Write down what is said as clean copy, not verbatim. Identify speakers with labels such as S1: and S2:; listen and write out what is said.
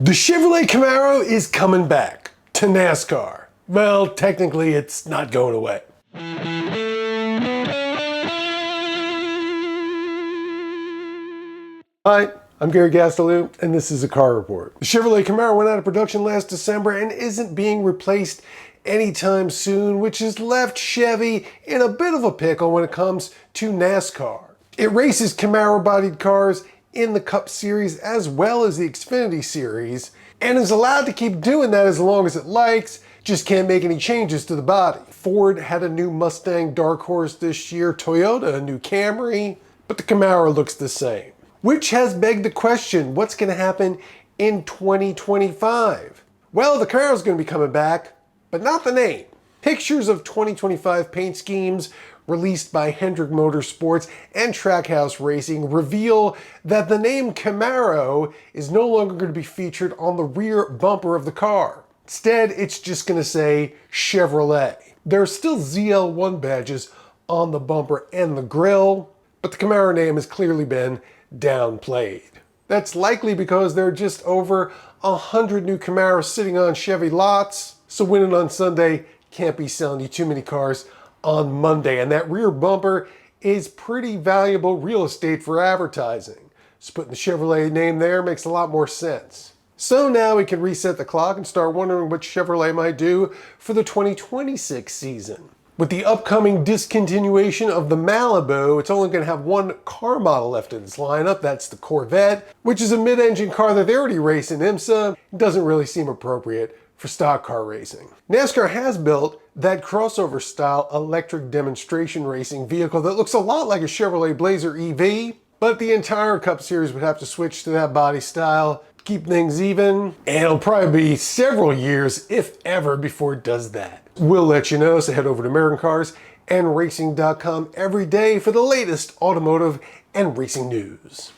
S1: The Chevrolet Camaro is coming back to NASCAR. Well, technically it's not going away. Hi, I'm Gary Gastelou, and this is a car report. The Chevrolet Camaro went out of production last December and isn't being replaced anytime soon, which has left Chevy in a bit of a pickle when it comes to NASCAR. It races Camaro-bodied cars in the Cup Series as well as the Xfinity Series, and is allowed to keep doing that as long as it likes, just can't make any changes to the body. Ford had a new Mustang Dark Horse this year, Toyota a new Camry, but the Camaro looks the same. Which has begged the question, what's going to happen in 2025? Well, the Camaro's going to be coming back, but not the name. Pictures of 2025 paint schemes released by Hendrick Motorsports and Trackhouse Racing reveal that the name Camaro is no longer going to be featured on the rear bumper of the car. Instead, it's just going to say Chevrolet. There are still ZL1 badges on the bumper and the grille, but the Camaro name has clearly been downplayed. That's likely because there are just over 100 new Camaros sitting on Chevy lots, so winning on Sunday can't be selling you too many cars on Monday, and that rear bumper is pretty valuable real estate for advertising. So putting the Chevrolet name there makes a lot more sense. So now we can reset the clock and start wondering what Chevrolet might do for the 2026 season. With the upcoming discontinuation of the Malibu, it's only going to have one car model left in its lineup. That's the Corvette, which is a mid-engine car that they already race in IMSA. It doesn't really seem appropriate for stock car racing. NASCAR has built that crossover-style electric demonstration racing vehicle that looks a lot like a Chevrolet Blazer EV, but the entire Cup Series would have to switch to that body style, keep things even, and it'll probably be several years, if ever, before it does that. We'll let you know, so head over to AmericanCarsAndRacing.com every day for the latest automotive and racing news.